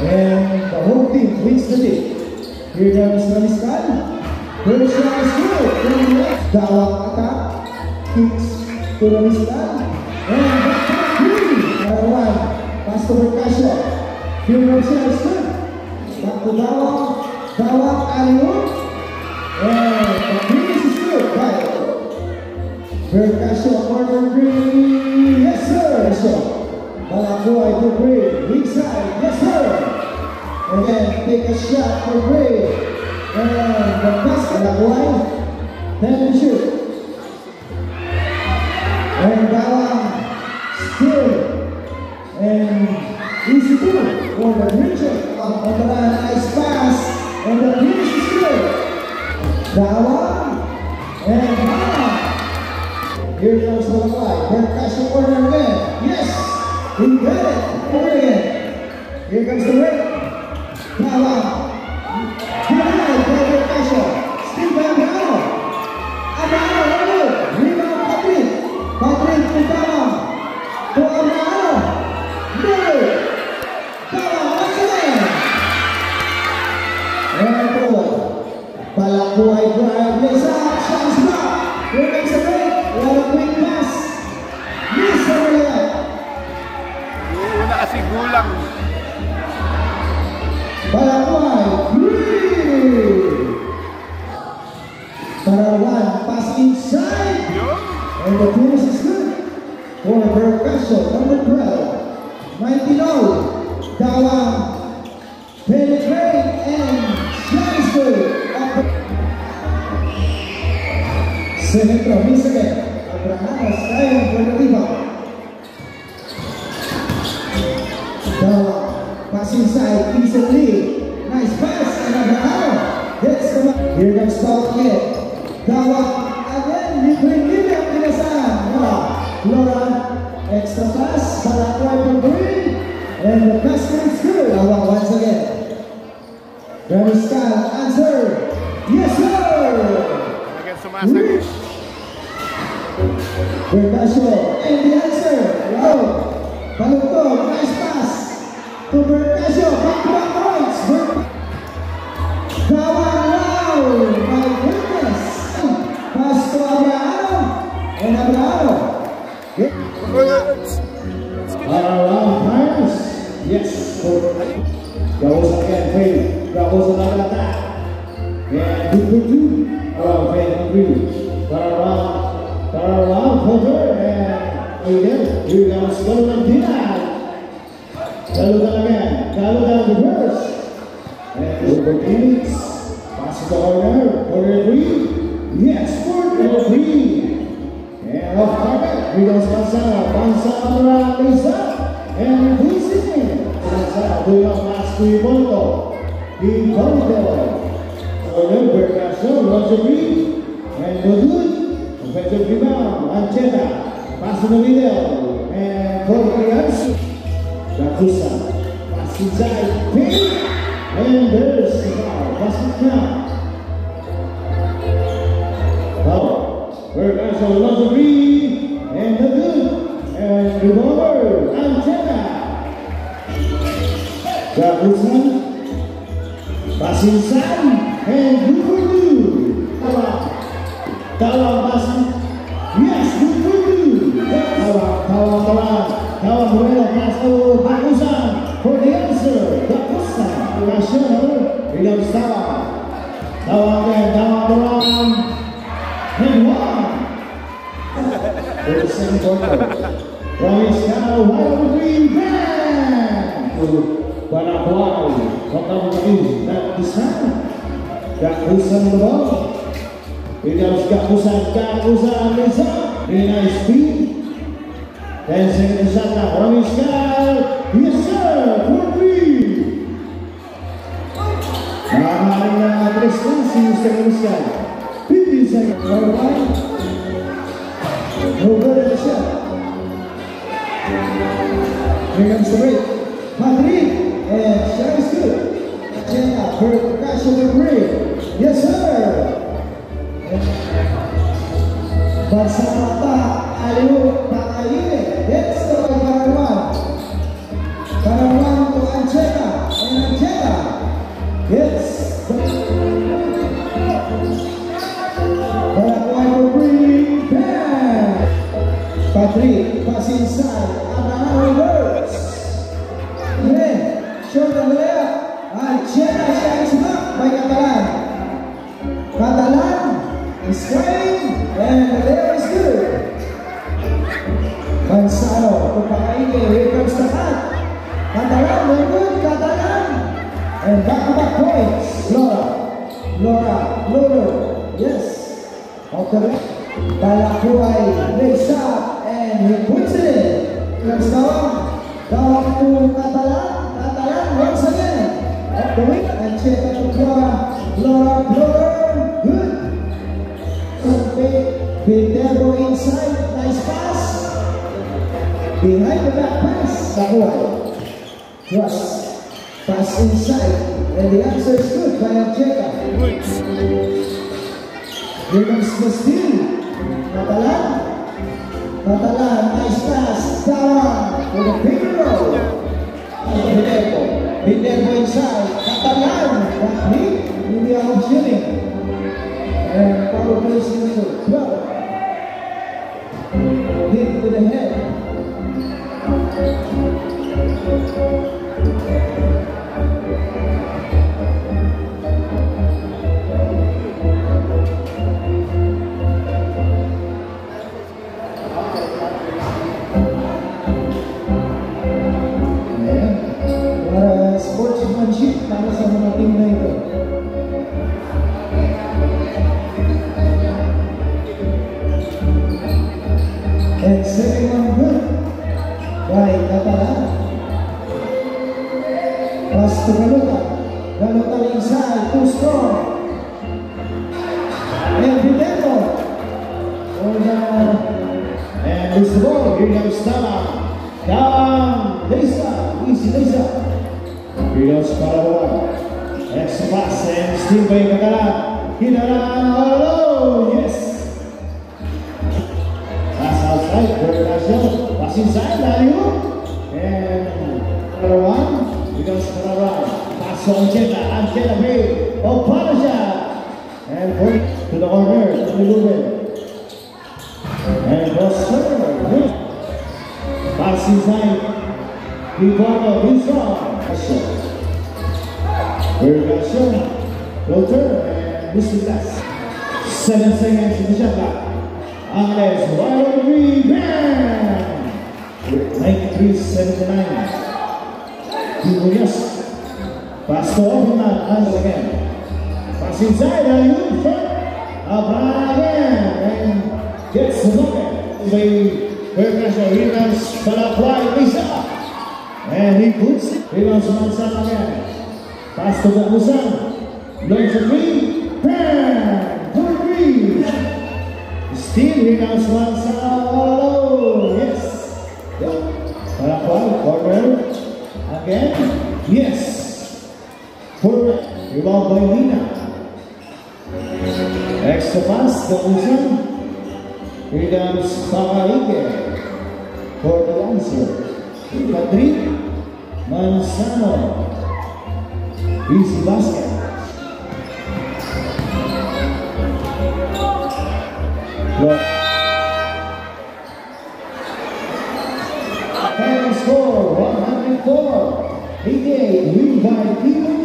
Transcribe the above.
And the whole team wins the day. Here comes Ramiscal. First shot is good. From the left. Dawang attack. Kicks to Ramiscal. And back to three. Number one. Pass to Percasio. First shot is good. Back to Dawang. Dawang alley-oop. And the finish is good. Right. Percasio corner three. Yes sir. So, Malacoy to Gray. Weak side. Yes sir. And then take a shot for Gray. And the pass to Malacoy. Then we shoot. And Dawang still. And easy two for the Richard. On the line, nice pass. And the finish is good. Dawang. And Dawang. Here comes Malacoy. Percasio corner again. Yes. He got it. Over again. Here comes the break. Dawang. Denied by Percasio. Still by Abrano. Abrano, good. Rebound Patrick. Patrick to Dawang. To Abrano. Good. Dawang once again. And forward. Malacoy drive. Lays out. Shots blocked. Here comes the break. What a quick pass. Miss over there. Una kasi gulang. Malacoy, three! Parawan, pass inside! And the finish is good for Percasio, number 12. 19-0. Dawang, penetrate, and shot is good. Centro, miss again. Abrahamos, kaya for the rebound. Dawang, pass inside, easily. Nice pass, and Abrahamo hits the mark. Here comes Dawang again. Dawang again, you bring William Inasan. Laura, extra pass, Malacoy for green, and the pass is good. Dawang once again. Ramiscal, answer. Yes, sir! Again, sumasagin. Percasio, and the answer. Wow! Balugtog, nice pass. To Percasio, back points. Dawang, wow! My goodness! Pass to Abrano. And Abrano. Around times. Yes. That was again failed. That was another attack. And good for two. Around failed and three. Around Potter. And again, here comes Galugan Dina. Galugan again. Galugan reverse. And over Phoenix. Pass to the corner. Corner three. Yes, corner three. And off target. Here goes Bansa. Bansa around Lisa. And who's in? Bansa doing up last 3 Monaco. In corridor. Corner Percasio. Roger Reed. And no good. Offensive rebound. Ancheta. Pass in the middle. And for the answer. Rakusa. Pass inside. Pin. And there's the foul. Pass it down. Foul. Percasio loves the read. And the good. And revolver. Ancheta. Rakusa. Pass inside. And good for two. Dawang pass. Yes, good for two. Dawang Moreno pass to Bakusan for the answer. Bakusan. Percasio. Here comes Dawang. Dawang again. Dawang around. And one. For the second quarter. Ramiscal, wide open green. Bang! To Malacoy. Bakusan. Bakusan the ball. Here comes Gakusan Lisa. Very nice speed. 10 seconds shot now. Ramiscal. Yes sir. 4-3. Maraming na 3 seconds si Ramiscal. 15 seconds. Alright. No good at the shot. Here comes the break. Patrick. And shot is good. Agenda. Percasio the break. Yes sir. Bansa mata, alley-oop, Takayine, hits the Parawan to Ancheta, and And back-to-back points. Laura, yes. Off the left. Balakuay lays up and he puts it in. Comes down to Catalan once again. Off the wing and check out to Laura, good. Viterbo inside, nice pass. Behind the back pass, Balakuay. Cross, pass inside, and the answer is good by Ancheta. Here comes the steal. Catalan, nice pass, down for the big roll. Viterbo inside, Catalan, that hit in the out shooting. And power plays into 12. Hit to the head. Sportsmanship para sa mga team na ito. And second one good by Catalan. Pass to Galuta inside, too strong. And Viterbo. Hold down. And lose the ball. Here comes Tama. Down. Lisa. Easy Lisa. Here goes Paraguay. Extra pass and steal by Catalan. Hinaran all alone. Yes. Pass outside. Vertical. Pass inside. Dario. And Paraguay. Here goes Paraguay. Pass to Ancheta. Ancheta made. Oh, Panasha. And point to the corner. To the movement. And Rosser. Pass inside. Ivanov. Inside. Vertical. Floater. And Mr. Glass. 7 seconds in the shot clock. Angeles, wide on the rebound. With 93-79. Julius. Pass to Overman. Angel again. Pass inside. Ayun. Front. Abra again. And gets the bucket. Vertical rebounds. Balakuay. Lisa. And he puts it. Rebounds Mansan again. Pass to Bakusan. Launch a three. Bam! 2-3. Still rebounds Mansan all alone. Yes. Balakuay. Corner. Again. Yes. Forward. Rebound by Lina. Extra pass. Bakusan. Rebounds Pakaike. For the answer. Patrick Manzano. Easy basket. Final score 104. 88. Win by People